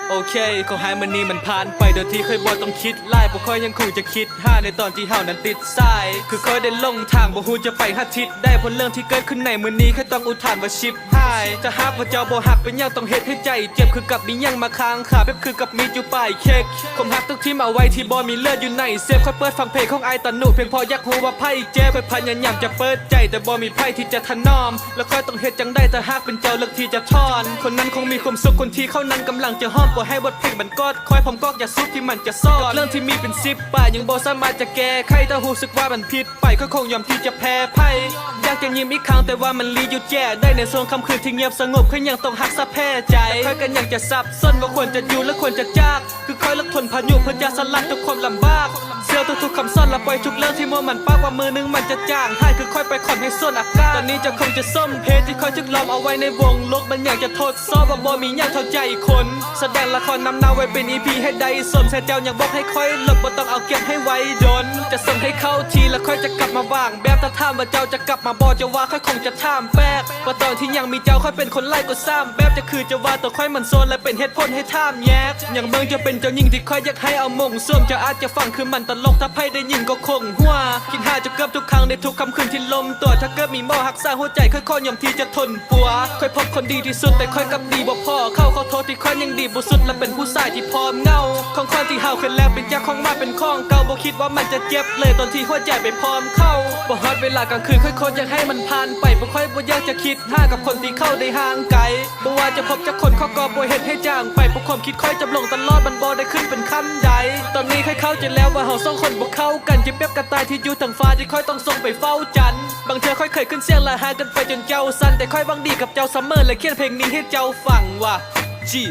โอเคขอให้มันนี้มันผ่านไปโดยที่เคยบอกต้องคิดไล่บ่ค่อยยังคงจะคิดห้าในตอนที่เฮานั้นติดสายคือค่อยได้ลงทางบ่ฮู้จะไปหาทิศได้ผลเรื่องที่เกิดขึ้นในมื้อนี้แค่ต้องอุทานว่าชิบหายจะหากว่าเจ้าบ่ฮักเป็นยังต้องเฮ็ดให้ใจเจ็บคือกับมียังมาค้างคาเป๊บคือกับมีอยู่ป้ายเค้กคมฮักทุกทีมเอาไว้ที่บ่มีเลือดอยู่ในเซฟค่อยเปิดฟังเพลงของไอตานุเพียงพออยากฮู้ว่าไผเจ็บค่อยพยายามจะเปิดใจแต่บ่มีไผที่จะถนอมแล้วค่อยต้องเฮ็ดจังได้แต่หากเป็นเจ้าเลือกที่จะทอนคนนั้นคงมีความสุขคนที่เขานั้นกำลังจะห้อมปล่อยให้บทเพลงมันกอดคอยผมก็อยากซุกที่มันจะซ่อนเรื่องที่มีเป็น10ป่ายังบ่สามารถจะแก้ไขถ้ารู้สึกว่ามันผิดไปก็คงยอมที่จะแพ้ภัยอยากจะยิ้มอีกครั้งแต่ว่ามันลีอยู่แย่ได้ในส่วนค่ำคืนที่เงียบสงบค่อยยังต้องหักสะแพ้ใจค่อยกันยังจะสับสนว่าควรจะอยู่และควรจะจากคือค่อยลักทนพายุเพื่อจะสลัดทุกความลำบากเสียทุกคำซ่อนและปล่อยทุกเรื่องที่มัวมันปากว่ามือนึงมันจะจางให้คือค่อยไปขอนให้ส่วนอากาศตอนนี้จะคงจะส้มเพจที่ค่อยจึกล้อมเอาไว้ในวงลกมันอยากจะทดสอบว่าบ่มีอย่างเท่าใจคนแสดงละครนำนาไว้เป็น EP ให้ได้สมแซ่เจ้ายังบอกให้ค่อยหลบบ่ต้องเอาเก็บให้ไว้ดนจะส่งให้เข้าทีแล้วค่อยจะกลับมาว่างแบบถ้าถามว่าเจ้าจะกลับมาบ่จะว่าค่อยคงจะถามแปลกว่าตอนที่ยังมีเจ้าค่อยเป็นคนไล่ก็ซ้ำแบบจะคือจะว่าตัวค่อยมันโซนและเป็นเหตุผลให้ถามแยกอย่างเมืองจะเป็นเจ้าหญิงที่ค่อยอยากให้เอามงส้วมจะอาจจะฟังคือมันตลกถ้าไพ่ได้ยินก็คงหัวคิดหาจะเกือบทุกครั้งในทุกคำคืนที่ลมตัวถ้าเกิดมีหม้อหักสร้างหัวใจค่อยยอมที่จะทนปัวค่อยพบคนดีที่สุดแต่ค่อยกับดีบ่พอเข้าขอโทษที่ค่อยยังดีบ่สุดและเป็นผู้ชายที่พร้อมเงาของคนที่เฮาขึ้นแล้วเป็นจากของมาเป็นของเก่าบ่คิดว่ามันจะเจ็บเลยตอนที่หัวใจไปพร้อมเข้าบ่ฮอดเวลากลางคืนค่อยคนอยากให้มันผ่านไปบ่ค่อยบ่อยากจะคิดหากับคนที่เข้าได้ห่างไกลบ่ว่าจะพบจากคนเขาก็บ่เฮ็ดให้จางไปบ่ความคิดค่อยจำลงตลอดมันบ่ได้ขึ้นเป็นคำใดตอนนี้ค่อยเข้าใจแล้วว่าเฮาสองคนบ่เข้ากันจะเปรียบกับตายที่อยู่ทางฟ้าที่ค่อยต้องส่งไปเฝ้าจันทร์บางเทื่อค่อยเคยขึ้นเสียงและหากันไปจนเจ้าสั่นแต่ค่อยหวังดีกับเจ้าเสมอและเขียนเพลงนี้ให้เจ้าฟังว่าจี